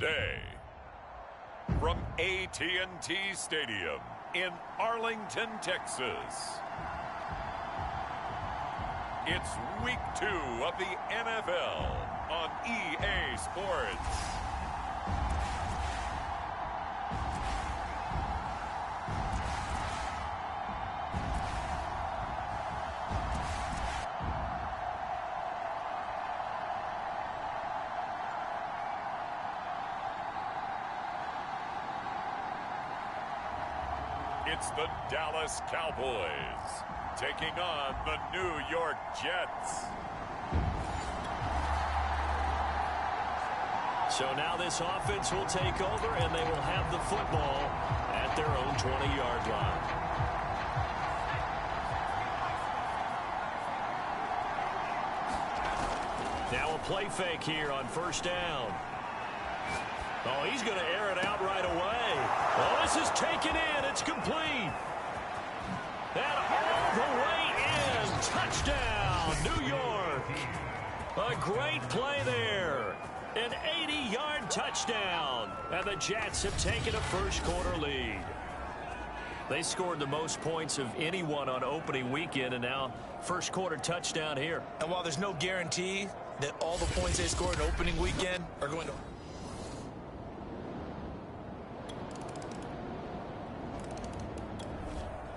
today. From AT&T Stadium in Arlington, Texas. It's week 2 of the NFL on EA Sports. It's the Dallas Cowboys taking on the New York Jets. So now this offense will take over, and they will have the football at their own 20-yard line. Now a play fake here on first down. Oh, he's going to air it out right away. Oh, this is taken in. It's complete. And all the way in. Touchdown, New York. A great play there. An 80-yard touchdown. And the Jets have taken a first-quarter lead. They scored the most points of anyone on opening weekend, and now first-quarter touchdown here. And while there's no guarantee that all the points they scored in opening weekend are going to...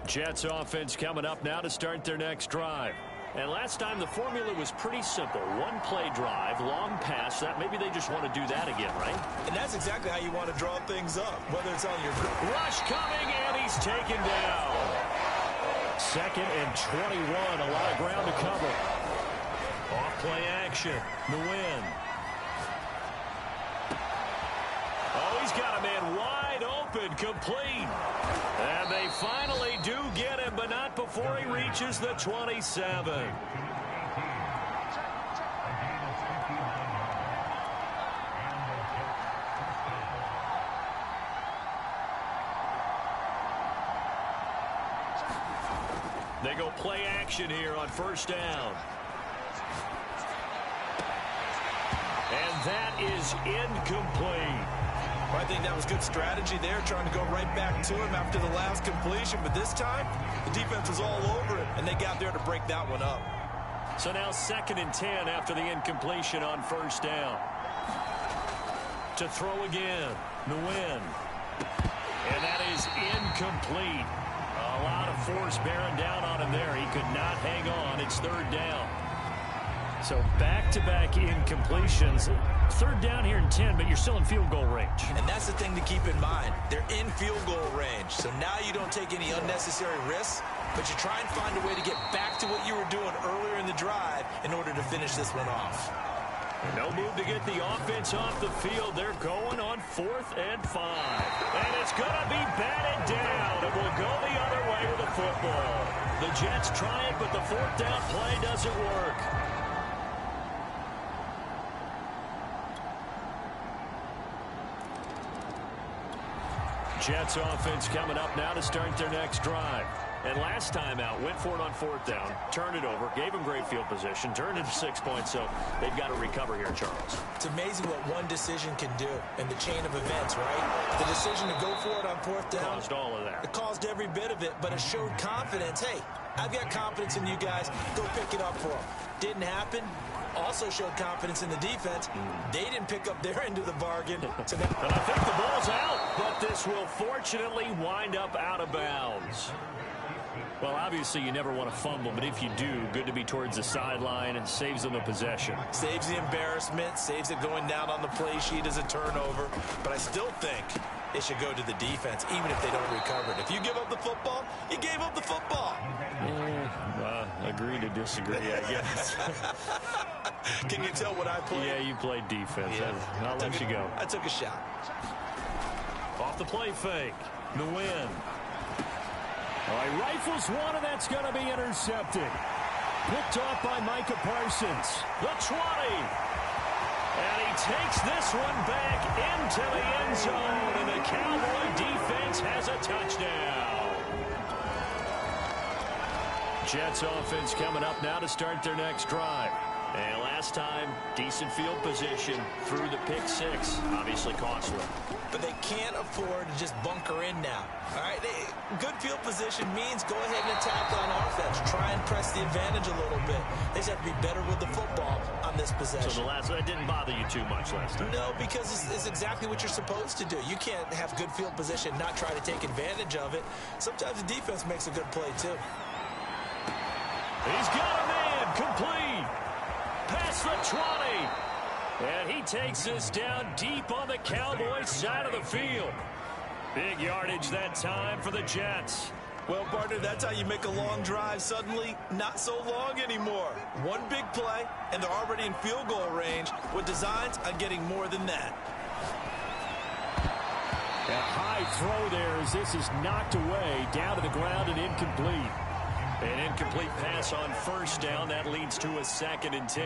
Jets offense coming up now to start their next drive. And last time the formula was pretty simple. One play drive, long pass. That maybe they just want to do that again, right? And that's exactly how you want to draw things up, whether it's on your... Rush coming, and he's taken down. 2nd and 21. A lot of ground to cover. Off play action. The win. Oh, he's got a man wide open, complete. And they finally do get him, but not before he reaches the 27. They go play action here on first down. And that is incomplete. I think that was good strategy there, trying to go right back to him after the last completion. But this time, the defense was all over it, and they got there to break that one up. So now 2nd and 10 after the incompletion on first down. To throw again, the win. And that is incomplete. A lot of force bearing down on him there. He could not hang on. It's 3rd down. So back-to-back incompletions. 3rd down here in 10, but you're still in field goal range. And that's the thing to keep in mind. They're in field goal range. So now you don't take any unnecessary risks, but you try and find a way to get back to what you were doing earlier in the drive in order to finish this one off. No move to get the offense off the field. They're going on 4th and 5. And it's going to be batted down. It will go the other way with the football. The Jets try it, but the 4th down play doesn't work. Jets offense coming up now to start their next drive. And last time out, went for it on 4th down, turned it over, gave them great field position, turned it to 6 points, so they've got to recover here, Charles. It's amazing what one decision can do in the chain of events, right? The decision to go for it on 4th down. Caused all of that. It caused every bit of it, but it showed confidence. Hey, I've got confidence in you guys. Go pick it up for them. Didn't happen. Also showed confidence in the defense. They didn't pick up their end of the bargain. So and I think the ball's out, but this will fortunately wind up out of bounds. Well, obviously you never want to fumble, but if you do, good to be towards the sideline and saves them a possession. Saves the embarrassment, saves it going down on the play sheet as a turnover. But I still think it should go to the defense, even if they don't recover it. If you give up the football, you gave up the football. Agree to disagree, I guess. Can you tell what I played? Yeah, you played defense. Yeah. I'll let you go. I took a shot. Off the play fake. The win. All right, rifles one, and that's going to be intercepted. Picked off by Micah Parsons. The 20. And he takes this one back into the end zone, and the Cowboy defense has a touchdown. Jets offense coming up now to start their next drive. And last time, decent field position through the pick six. Obviously costly. But they can't afford to just bunker in now. All right, good field position means go ahead and attack on offense. Try and press the advantage a little bit. They just have to be better with the football on this possession. So that didn't bother you too much last time? No, because it's exactly what you're supposed to do. You can't have good field position, not try to take advantage of it. Sometimes the defense makes a good play, too. He's got a man, complete. Past the 20. And he takes this down deep on the Cowboys side of the field. Big yardage that time for the Jets. Well, partner, that's how you make a long drive suddenly not so long anymore. One big play, and they're already in field goal range with designs on getting more than that. A high throw there as this is knocked away, down to the ground and incomplete. An incomplete pass on first down. That leads to a 2nd and 10.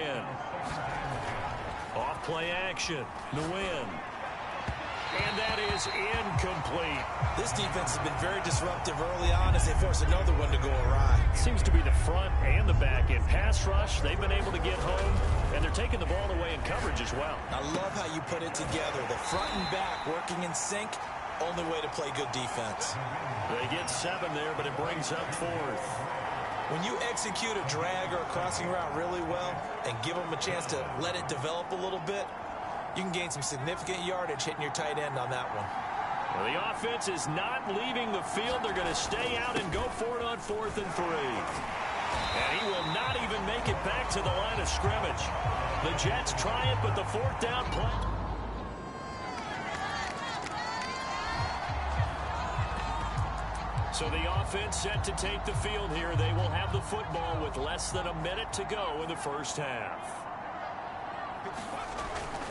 Off play action. Nguyen. And that is incomplete. This defense has been very disruptive early on as they force another one to go awry. Seems to be the front and the back end. Pass rush, they've been able to get home, and they're taking the ball away in coverage as well. I love how you put it together. The front and back working in sync. Only way to play good defense. They get 7 there, but it brings up 4th. When you execute a drag or a crossing route really well and give them a chance to let it develop a little bit, you can gain some significant yardage hitting your tight end on that one. Well, the offense is not leaving the field. They're going to stay out and go for it on 4th and 3. And he will not even make it back to the line of scrimmage. The Jets try it, but the 4th down play. So the offense set to take the field here. They will have the football with less than a minute to go in the first half.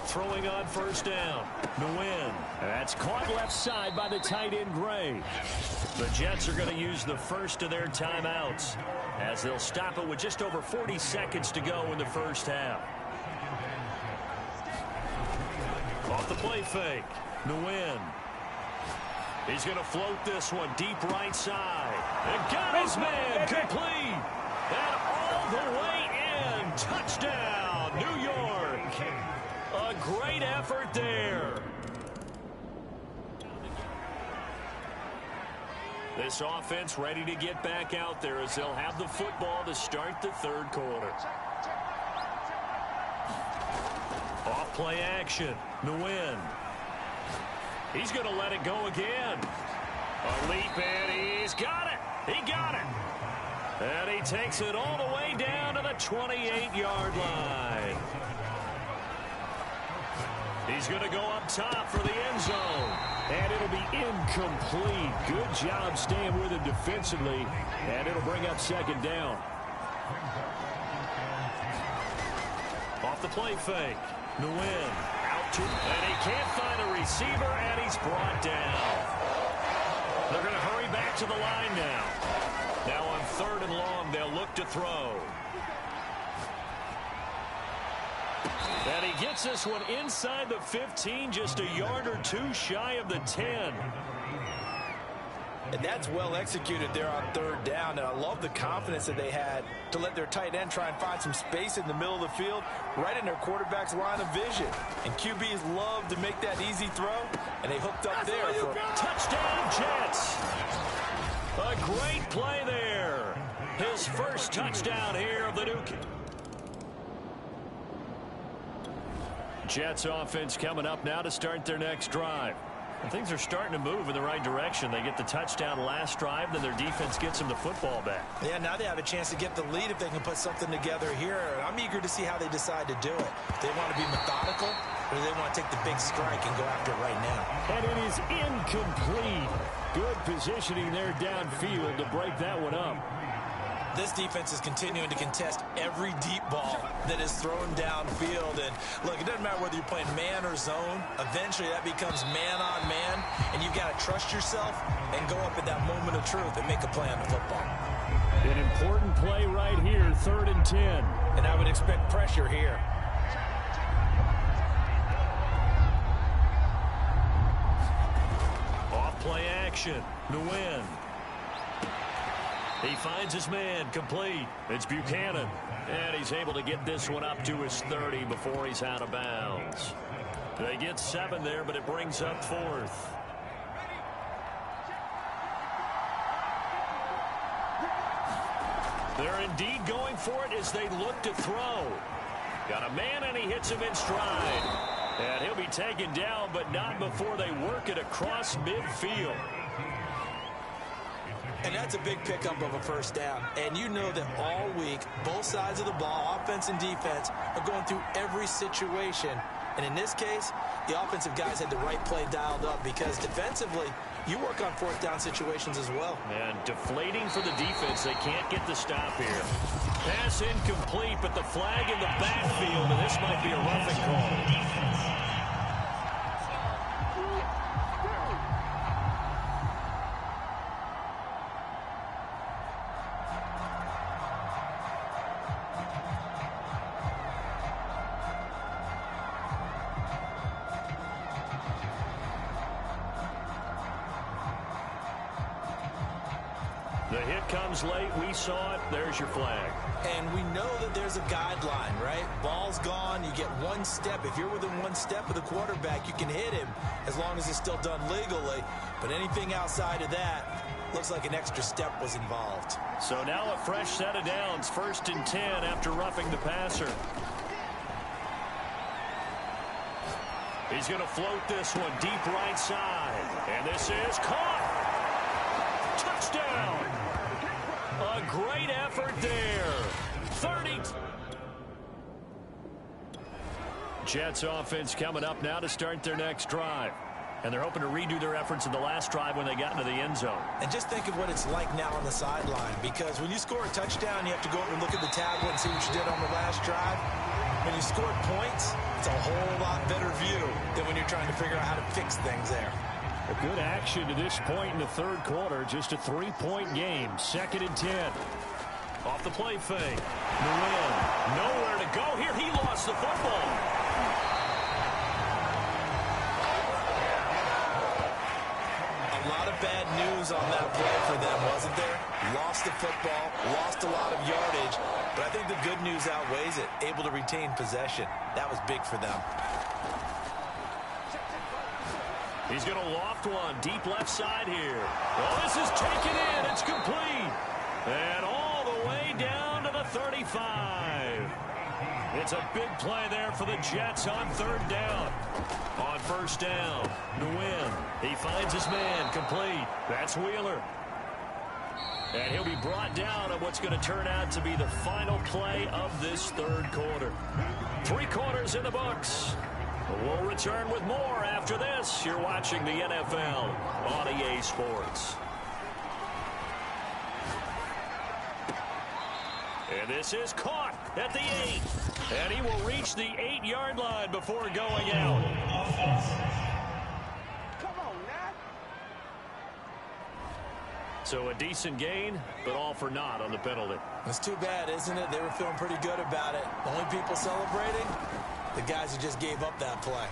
Throwing on first down. Nguyen. That's caught left side by the tight end Gray. The Jets are going to use the first of their timeouts as they'll stop it with just over 40 seconds to go in the first half. Off the play fake. Nguyen. He's going to float this one deep right side. And got his man complete. And all the way in. Touchdown, New York. A great effort there. This offense ready to get back out there as they'll have the football to start the 3rd quarter. Off play action. Nguyen. He's going to let it go again. A leap, and he's got it. He got it. And he takes it all the way down to the 28-yard line. He's going to go up top for the end zone. And it'll be incomplete. Good job staying with him defensively. And it'll bring up 2nd down. Off the play fake. Nguyen. And he can't find a receiver, and he's brought down. They're going to hurry back to the line now. Now on 3rd and long, they'll look to throw. And he gets this one inside the 15, just a yard or 2 shy of the 10. And that's well executed there on 3rd down. And I love the confidence that they had to let their tight end try and find some space in the middle of the field, right in their quarterback's line of vision. And QBs love to make that easy throw, and they hooked up there for touchdown Jets. A great play there. His first touchdown here of the new Jets offense coming up now to start their next drive. And things are starting to move in the right direction. They get the touchdown last drive, then their defense gets them the football back. Yeah, now they have a chance to get the lead if they can put something together here. I'm eager to see how they decide to do it. Do they want to be methodical, or do they want to take the big strike and go after it right now? And it is incomplete. Good positioning there downfield to break that one up. This defense is continuing to contest every deep ball that is thrown downfield. And look, it doesn't matter whether you're playing man or zone. Eventually that becomes man on man, and you've got to trust yourself and go up at that moment of truth and make a play on the football. An important play right here, 3rd and 10. And I would expect pressure here. Off play action. Nguyen. He finds his man, complete. It's Buchanan. And he's able to get this one up to his 30 before he's out of bounds. They get 7 there, but it brings up 4th. They're indeed going for it as they look to throw. Got a man, and he hits him in stride. And he'll be taken down, but not before they work it across midfield. And that's a big pickup of a first down. And you know that all week, both sides of the ball, offense and defense, are going through every situation. And in this case, the offensive guys had the right play dialed up because defensively, you work on fourth down situations as well. And deflating for the defense. They can't get the stop here. Pass incomplete, but the flag in the backfield, and this might be a roughing call. The hit comes late. We saw it. There's your flag. And we know that there's a guideline, right? Ball's gone. You get one step. If you're within one step of the quarterback, you can hit him as long as it's still done legally. But anything outside of that looks like an extra step was involved. So now a fresh set of downs. 1st and 10 after roughing the passer. He's going to float this one deep right side. And this is caught. Touchdown. A great effort there. 30. Jets offense coming up now to start their next drive. And they're hoping to redo their efforts in the last drive when they got into the end zone. And just think of what it's like now on the sideline. Because when you score a touchdown, you have to go over and look at the tablet and see what you did on the last drive. When you scored points, it's a whole lot better view than when you're trying to figure out how to fix things there. A good action to this point in the third quarter. Just a 3-point game. 2nd and 10. Off the play fake. Nguyen. Nowhere to go here. He lost the football. A lot of bad news on that play for them, wasn't there? Lost the football, lost a lot of yardage, but I think the good news outweighs it. Able to retain possession. That was big for them. He's going to loft one deep left side here. Oh, this is taken in. It's complete. And all the way down to the 35. It's a big play there for the Jets on 3rd down. On 1st down, Nguyen. He finds his man, complete. That's Wheeler. And he'll be brought down on what's going to turn out to be the final play of this third quarter. 3 quarters in the books. We'll return with more after this. You're watching the NFL on EA Sports. And this is caught at the 8. And he will reach the 8-yard line before going out. Come on, Nat. So a decent gain, but all for naught on the penalty. It's too bad, isn't it? They were feeling pretty good about it. Only people celebrating? The guys who just gave up that play.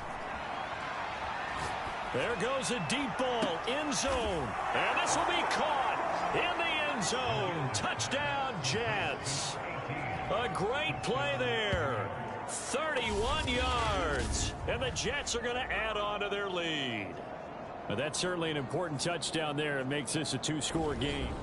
There goes a deep ball, end zone. And this will be caught in the end zone. Touchdown, Jets. A great play there. 31 yards. And the Jets are going to add on to their lead. Now, that's certainly an important touchdown there. It makes this a 2-score game.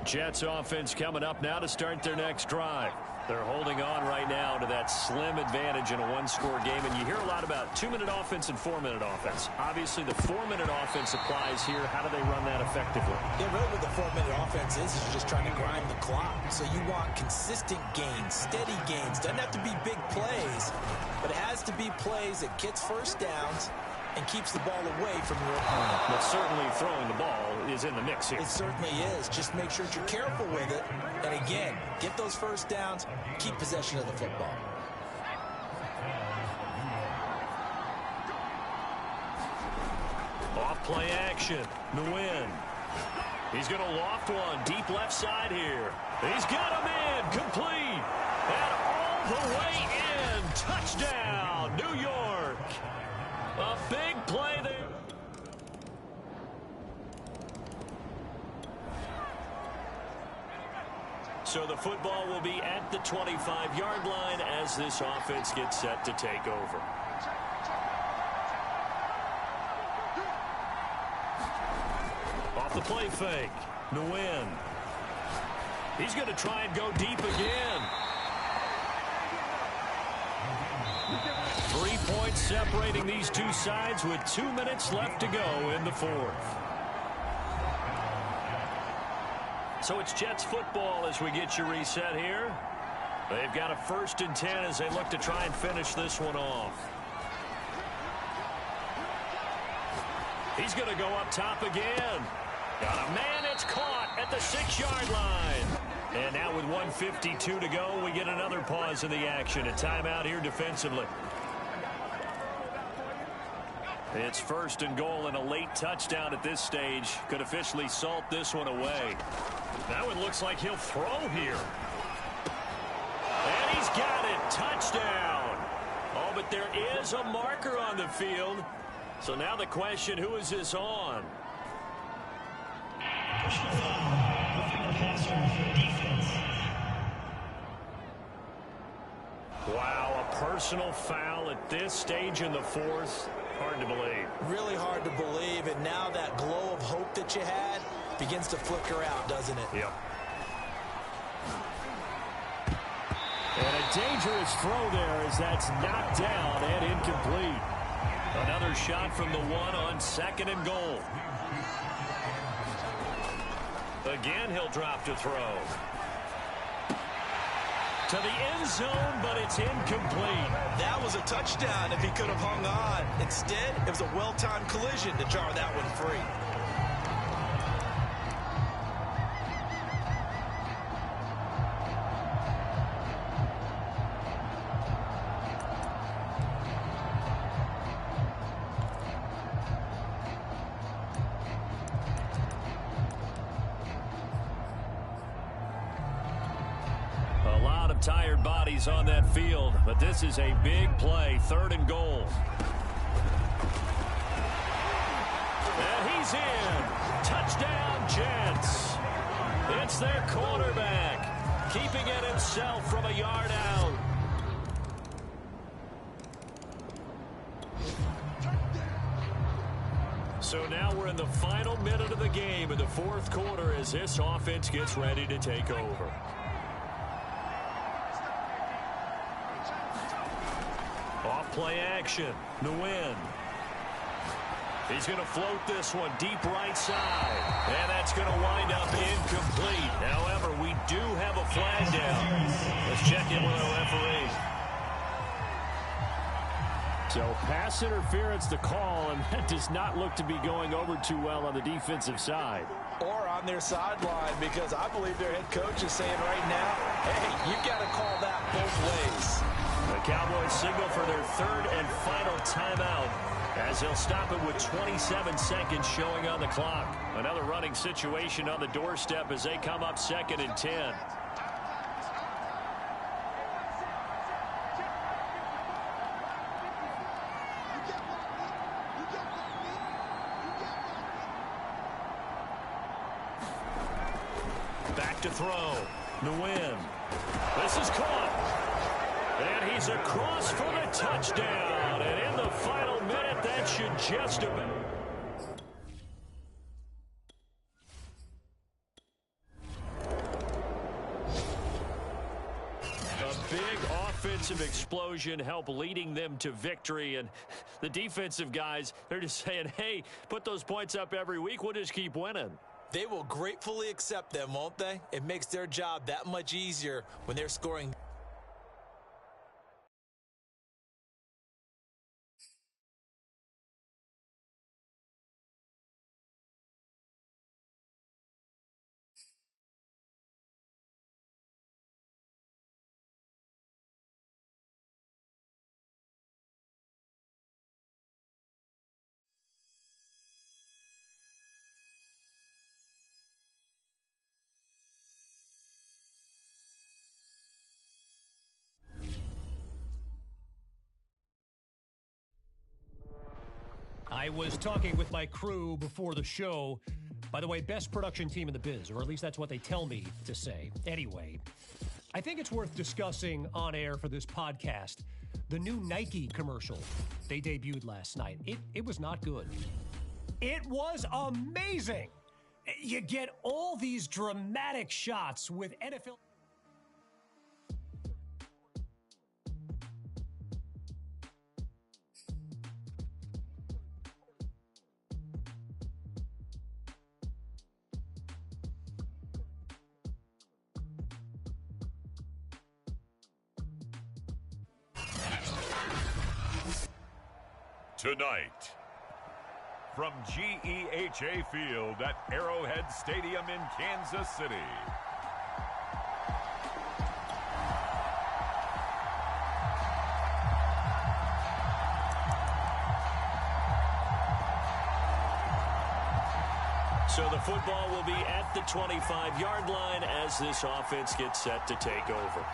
Jets offense coming up now to start their next drive. They're holding on right now to that slim advantage in a one-score game. And you hear a lot about 2-minute offense and 4-minute offense. Obviously, the 4-minute offense applies here. How do they run that effectively? Yeah, really what the 4-minute offense is you're just trying to grind the clock. So you want consistent gains, steady gains. Doesn't have to be big plays, but it has to be plays that gets first downs and keeps the ball away from your opponent. But certainly throwing the ball is in the mix here. It certainly is. Just make sure you're careful with it. And again, get those first downs, keep possession of the football. Off play action. Nguyen. He's going to loft one. Deep left side here. He's got him in. Complete. And all the way in. Touchdown, New York. A big play there. So the football will be at the 25-yard line as this offense gets set to take over. Off the play fake. Nguyen. He's going to try and go deep again. 3 points separating these two sides with 2 minutes left to go in the fourth. So it's Jets football as we get you reset here. They've got a 1st and 10 as they look to try and finish this one off. He's going to go up top again. Got a man, it's caught at the 6-yard line. And now with 1:52 to go, we get another pause in the action. A timeout here defensively. It's 1st and goal, and a late touchdown at this stage could officially salt this one away. Now it looks like he'll throw here. And he's got it. Touchdown. Oh, but there is a marker on the field. So now the question, who is this on? Wow, a personal foul at this stage in the fourth. Hard to believe. Really hard to believe, and now that glow of hope that you had begins to flicker out, doesn't it? Yep. And a dangerous throw there as that's knocked down and incomplete. Another shot from the one on 2nd and goal. Again, he'll drop to throw. To the end zone, but it's incomplete. That was a touchdown if he could have hung on. Instead, it was a well-timed collision to jar that one free. Tired bodies on that field, but this is a big play. 3rd and goal. And he's in. Touchdown, Jets. It's their quarterback, keeping it himself from a yard out. So now we're in the final minute of the game in the 4th quarter as this offense gets ready to take over. Play action. Nguyen. He's going to float this one deep right side. And that's going to wind up incomplete. However, we do have a flag down. Let's check in with our referee. So pass interference the call, and that does not look to be going over too well on the defensive side. Or on their sideline, because I believe their head coach is saying right now, hey, you got to call that both ways. The Cowboys signal for their 3rd and final timeout as they'll stop it with 27 seconds showing on the clock. Another running situation on the doorstep as they come up 2nd and 10. Back to throw. Nguyen. This is caught. And he's across for the touchdown. And in the final minute, that should just about. offensive explosion help leading them to victory. And the defensive guys, they're just saying, hey, put those points up every week. We'll just keep winning. They will gratefully accept them, won't they? It makes their job that much easier when they're scoring. I was talking with my crew before the show. By the way, best production team in the biz, or at least that's what they tell me to say. Anyway, I think it's worth discussing on air for this podcast the new Nike commercial they debuted last night. It was not good. It was amazing. You get all these dramatic shots with NFL. Tonight, from GEHA Field at Arrowhead Stadium in Kansas City. So the football will be at the 25-yard line as this offense gets set to take over.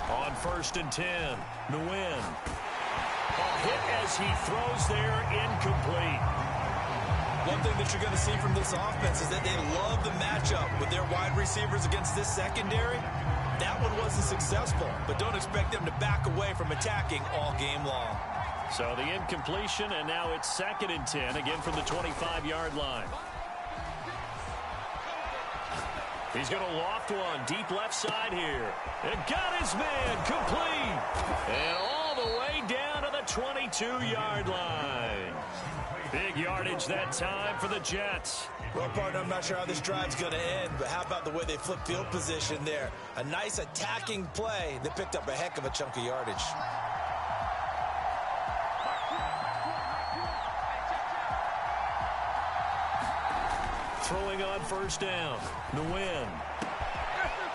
On 1st and 10, Nguyen. A hit as he throws there, incomplete. One thing that you're going to see from this offense is that they love the matchup with their wide receivers against this secondary. That one wasn't successful, but don't expect them to back away from attacking all game long. So the incompletion, and now it's 2nd and 10, again from the 25-yard line. He's going to loft one, deep left side here. And got his man, complete. And all the way down to the 22-yard line. Big yardage that time for the Jets. Well, partner, I'm not sure how this drive's going to end, but how about the way they flip field position there? A nice attacking play that picked up a heck of a chunk of yardage. Throwing on 1st down. Nguyen.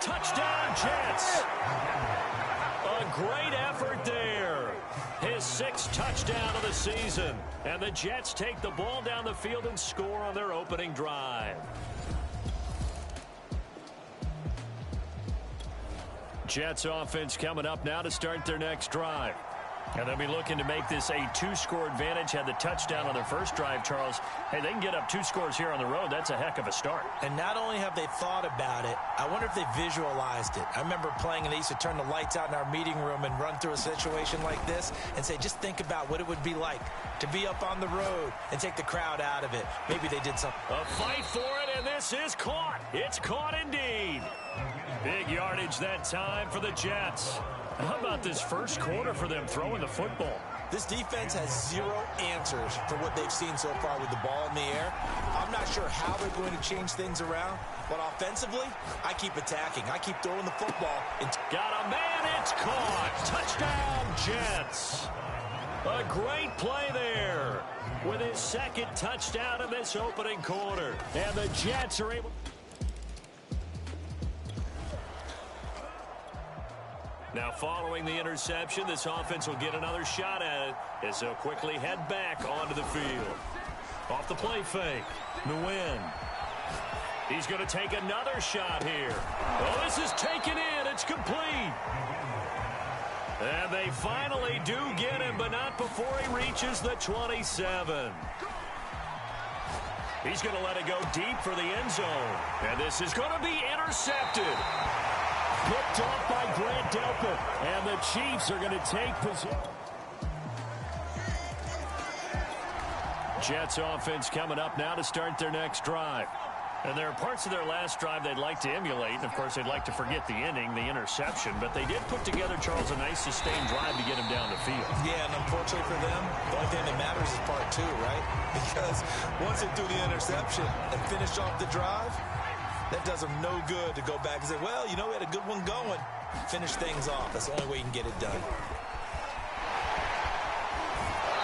Touchdown, Jets. A great effort there. His 6th touchdown of the season. And the Jets take the ball down the field and score on their opening drive. Jets offense coming up now to start their next drive. And they'll be looking to make this a 2-score advantage. Had the touchdown on their first drive, Charles. Hey, they can get up 2 scores here on the road. That's a heck of a start. And not only have they thought about it, I wonder if they visualized it. I remember playing and they used to turn the lights out in our meeting room and run through a situation like this and say, just think about what it would be like to be up on the road and take the crowd out of it. Maybe they did something. A fight for it, and this is caught. It's caught indeed. Big yardage that time for the Jets. How about this first quarter for them throwing the football? This defense has 0 answers for what they've seen so far with the ball in the air. I'm not sure how they're going to change things around, but offensively, I keep attacking. I keep throwing the football. Got a man, it's caught. Touchdown, Jets. A great play there with his 2nd touchdown in this opening quarter. And the Jets are able... Now, following the interception, this offense will get another shot at it as they'll quickly head back onto the field. Off the play fake, Nguyen. He's going to take another shot here. Oh, this is taken in. It's complete. And they finally do get him, but not before he reaches the 27. He's going to let it go deep for the end zone. And this is going to be intercepted. Picked off by Grant Delpit. And the Chiefs are going to take position. Jets offense coming up now to start their next drive. And there are parts of their last drive they'd like to emulate. And, of course, they'd like to forget the inning, the interception. But they did put together, Charles, a nice sustained drive to get him down the field. Yeah, and unfortunately for them, the only thing that matters is part two, right? Because once they threw the interception and finished off the drive, that does them no good to go back and say, well, you know, we had a good one going. Finish things off. That's the only way you can get it done.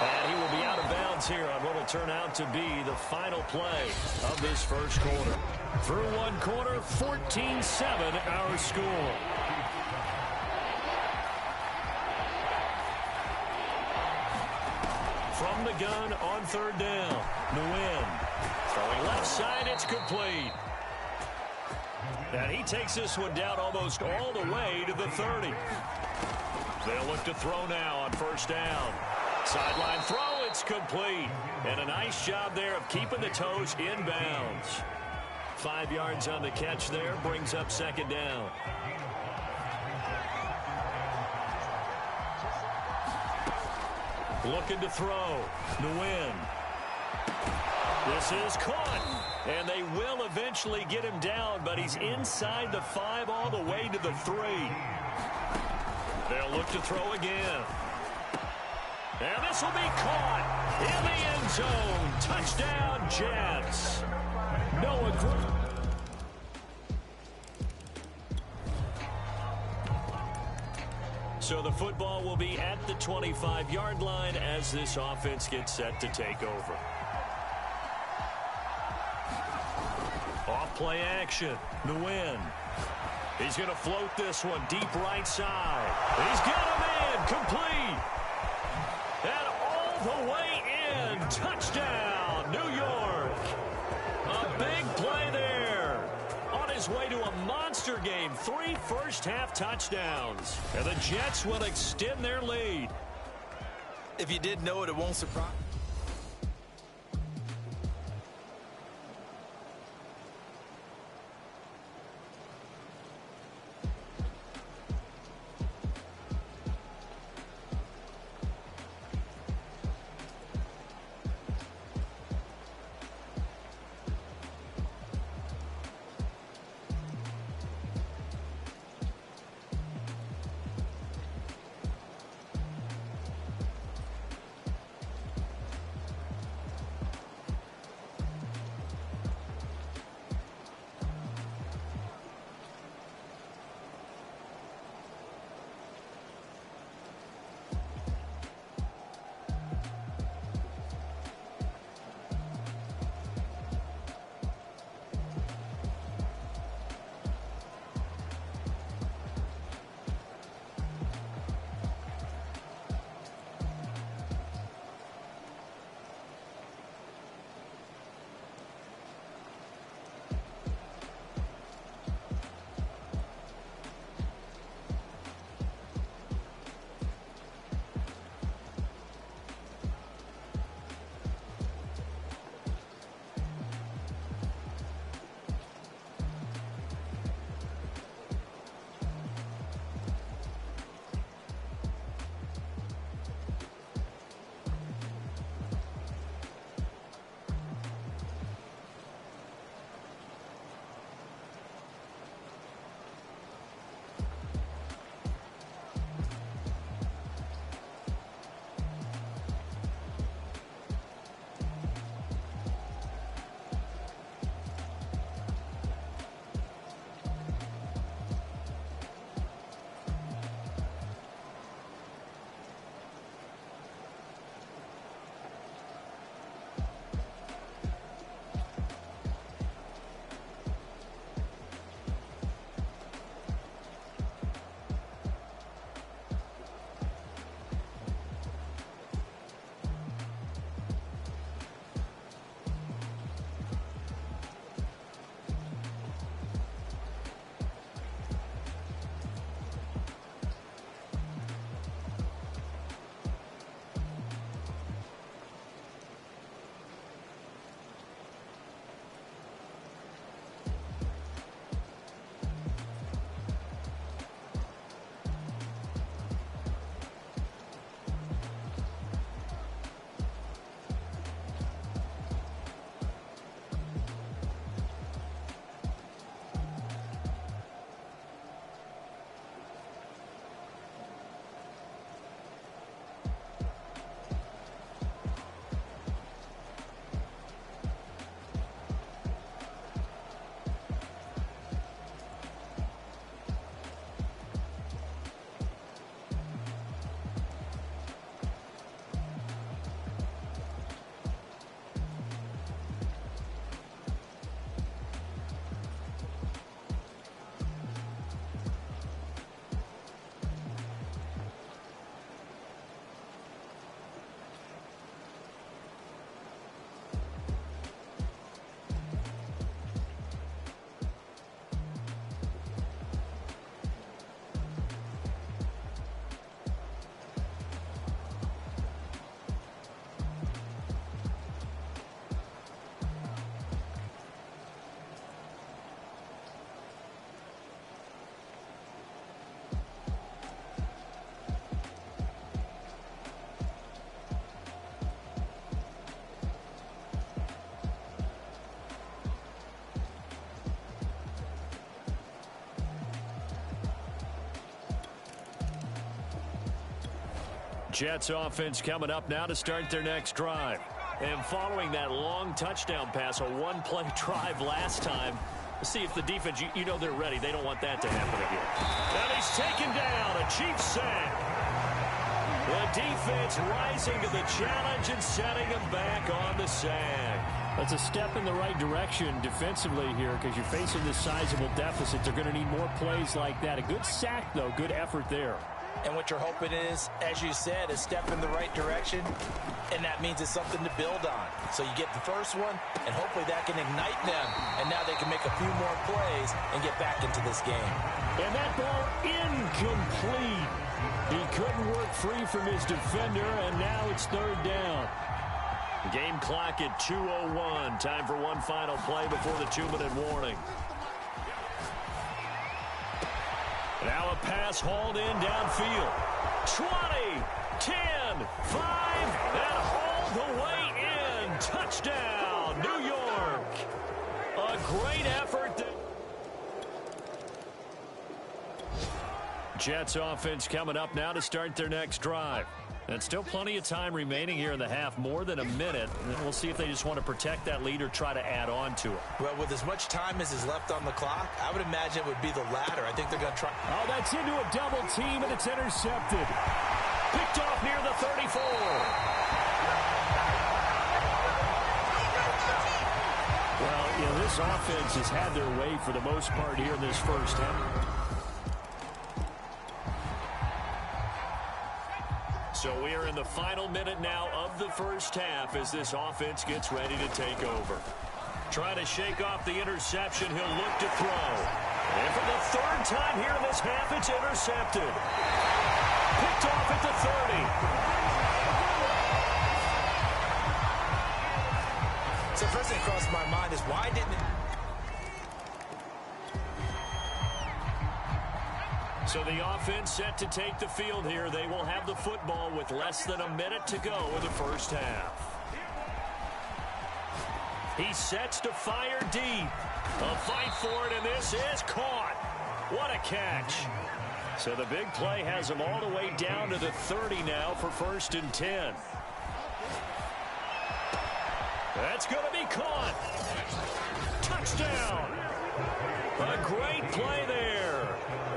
And he will be out of bounds here on what will turn out to be the final play of this first quarter. Through one quarter, 14-7 our score. From the gun on third down, Nguyen. Throwing left side, it's complete. And he takes this one down almost all the way to the 30. They'll look to throw now on first down. Sideline throw, it's complete. And a nice job there of keeping the toes in bounds. 5 yards on the catch there, brings up second down. Looking to throw. Nguyen. This is caught. And they will eventually get him down, but he's inside the 5 all the way to the 3. They'll look to throw again. And this will be caught in the end zone. Touchdown, Jets. Noah Green. So the football will be at the 25-yard line as this offense gets set to take over. Off play action. Nguyen. He's going to float this one deep right side. He's got a man complete. And all the way in. Touchdown, New York. A big play there. On his way to a monster game. 3 first-half touchdowns. And the Jets will extend their lead. If you didn't know it, it won't surprise. Jets offense coming up now to start their next drive. And following that long touchdown pass, a one-play drive last time, let's see if the defense, you know they're ready. They don't want that to happen again. And he's taken down, a Chiefs sack. The defense rising to the challenge and setting him back on the sack. That's a step in the right direction defensively here because you're facing this sizable deficit. They're going to need more plays like that. A good sack, though. Good effort there. And what you're hoping is, as you said, a step in the right direction, and that means it's something to build on. So you get the first one, and hopefully that can ignite them, and now they can make a few more plays and get back into this game. And that ball incomplete. He couldn't work free from his defender, and now it's third down. Game clock at 2:01. Time for one final play before the 2-minute warning. Now a pass hauled in downfield. 20, 10, 5, and hauled the way in. Touchdown, New York. A great effort. Jets offense coming up now to start their next drive. And still plenty of time remaining here in the half, more than a minute. And we'll see if they just want to protect that lead or try to add on to it. Well, with as much time as is left on the clock, I would imagine it would be the latter. I think they're going to try. Oh, that's into a double team, and it's intercepted. Picked off near the 34. Well, you know, this offense has had their way for the most part here in this first half. So we are in the final minute now of the first half as this offense gets ready to take over. Trying to shake off the interception, he'll look to throw. And for the third time here in this half, it's intercepted. Picked off at the 30. So first thing across my mind is why didn't it? So the offense set to take the field here. They will have the football with less than a minute to go in the first half. He sets to fire deep. A fight for it, and this is caught. What a catch. So the big play has him all the way down to the 30 now for 1st and 10. That's going to be caught. Touchdown. A great play there.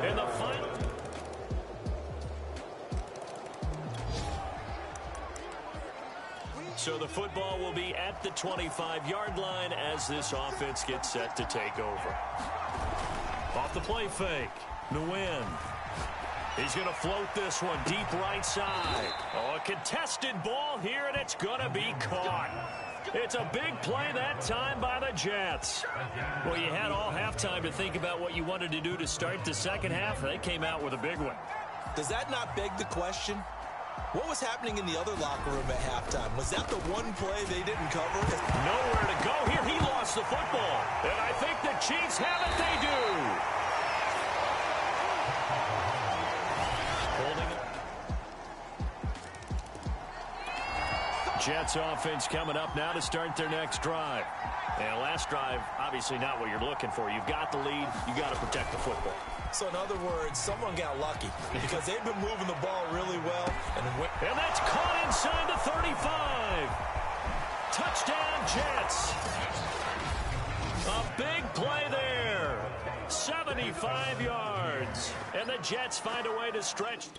In the final. So the football will be at the 25-yard line as this offense gets set to take over. Off the play fake. Nguyen. He's going to float this one deep right side. Oh, a contested ball here, and it's going to be caught. It's a big play that time by the Jets. Well, you had all halftime to think about what you wanted to do to start the second half. They came out with a big one. Does that not beg the question? What was happening in the other locker room at halftime? Was that the one play they didn't cover? Nowhere to go here. He lost the football. And I think the Chiefs have it. They do. Holding it. Jets offense coming up now to start their next drive. And last drive, obviously not what you're looking for. You've got the lead. You got to protect the football. So in other words, someone got lucky because they've been moving the ball really well. And that's caught inside the 35. Touchdown, Jets. A big play there. 75 yards. And the Jets find a way to stretch.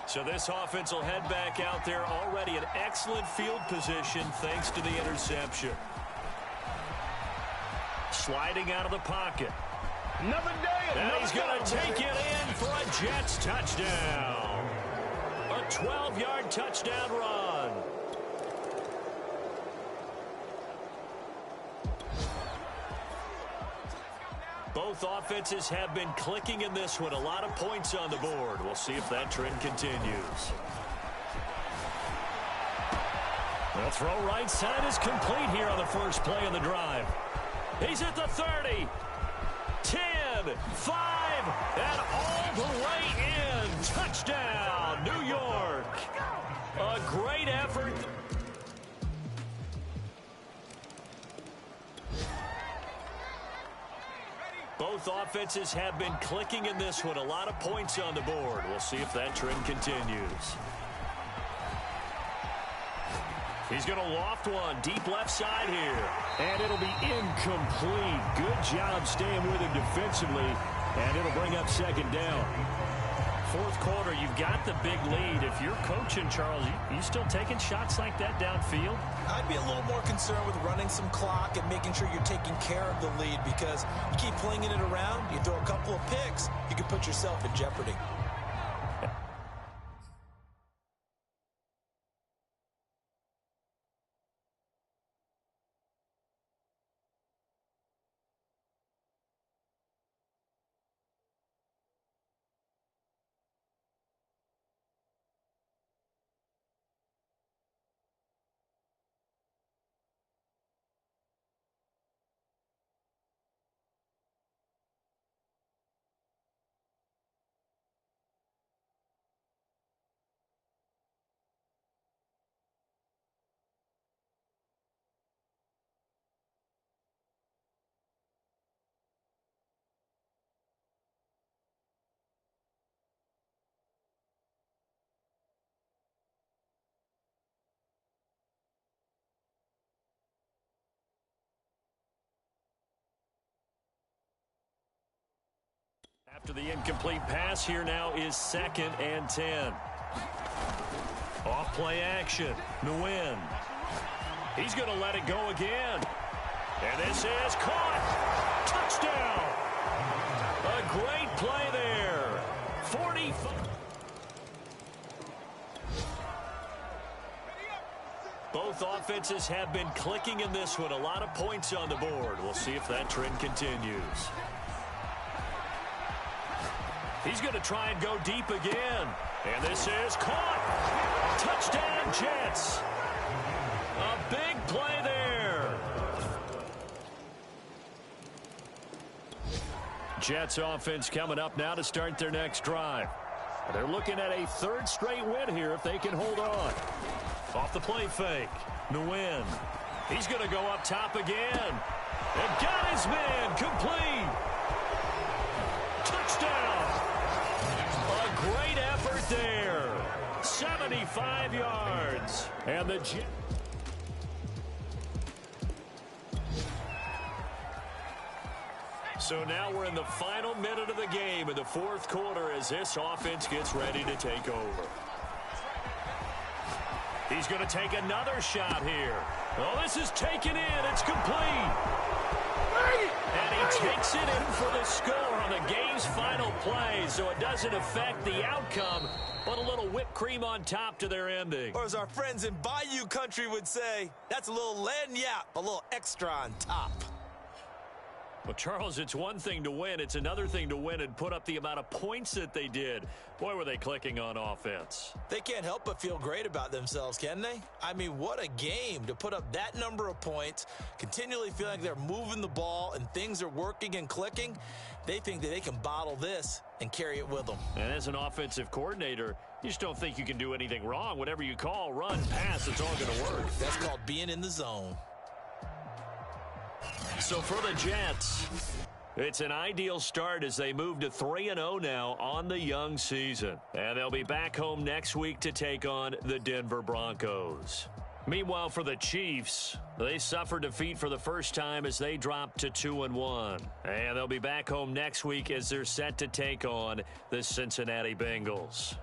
So this offense will head back out there, already in excellent field position thanks to the interception. Sliding out of the pocket. Another day. And he's going to take it in for a Jets touchdown. A 12-yard touchdown run. Both offenses have been clicking in this one. A lot of points on the board. We'll see if that trend continues. The throw right side is complete here on the first play of the drive. He's at the 30, 10, 5, and all the way in. Touchdown, New York. A great effort. Both Both offenses have been clicking in this one. A lot of points on the board. We'll see if that trend continues. He's going to loft one deep left side here. And it'll be incomplete. Good job staying with him defensively. And it'll bring up second down. Fourth quarter, you've got the big lead. If you're coaching, Charles, you still taking shots like that downfield? I'd be a little more concerned with running some clock and making sure you're taking care of the lead, because you keep flinging it around, you throw a couple of picks, you can put yourself in jeopardy. After the incomplete pass, here now is 2nd and 10. Off play action. Nguyen. He's going to let it go again. And this is caught. Touchdown. A great play there. 45. Both offenses have been clicking in this one. A lot of points on the board. We'll see if that trend continues. He's going to try and go deep again. And this is caught. Touchdown, Jets. A big play there. Jets offense coming up now to start their next drive. They're looking at a 3rd straight win here if they can hold on. Off the play fake. Nguyen. He's going to go up top again. And got his man complete. Touchdown. A great effort there. 75 yards. And the Jets. So now we're in the final minute of the game in the 4th quarter as this offense gets ready to take over. He's going to take another shot here. Oh, this is taken in. It's complete. And he takes it in for the score on the game's final play, so it doesn't affect the outcome, but a little whipped cream on top to their ending. Or as our friends in Bayou Country would say, that's a little lagniappe, a little extra on top. Well, Charles, it's one thing to win. It's another thing to win and put up the amount of points that they did. Boy, were they clicking on offense. They can't help but feel great about themselves, can they? I mean, what a game to put up that number of points, continually feel like they're moving the ball and things are working and clicking. They think that they can bottle this and carry it with them. And as an offensive coordinator, you just don't think you can do anything wrong. Whatever you call, run, pass, it's all going to work. That's called being in the zone. So for the Jets, it's an ideal start as they move to 3-0 now on the young season. And they'll be back home next week to take on the Denver Broncos. Meanwhile, for the Chiefs, they suffered defeat for the first time as they dropped to 2-1. And they'll be back home next week as they're set to take on the Cincinnati Bengals.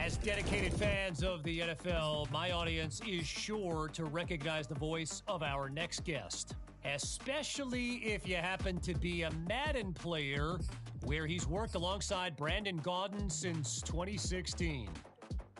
As dedicated fans of the NFL, my audience is sure to recognize the voice of our next guest, especially if you happen to be a Madden player where he's worked alongside Brandon Gaudin since 2016.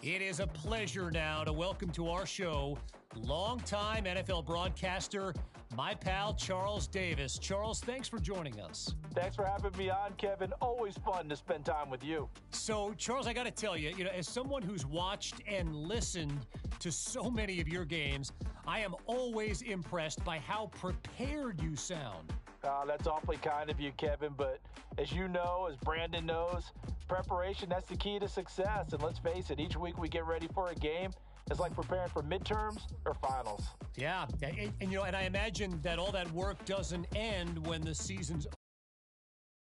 It is a pleasure now to welcome to our show longtime NFL broadcaster, my pal Charles Davis. Charles, thanks for joining us. Thanks for having me on, Kevin. Always fun to spend time with you. So, Charles, I got to tell you, as someone who's watched and listened to so many of your games, I am always impressed by how prepared you sound. That's awfully kind of you, Kevin. But as you know, as Brandon knows, preparation, that's the key to success. And let's face it, each week we get ready for a game. It's like preparing for midterms or finals. Yeah, and I imagine that all that work doesn't end when the season's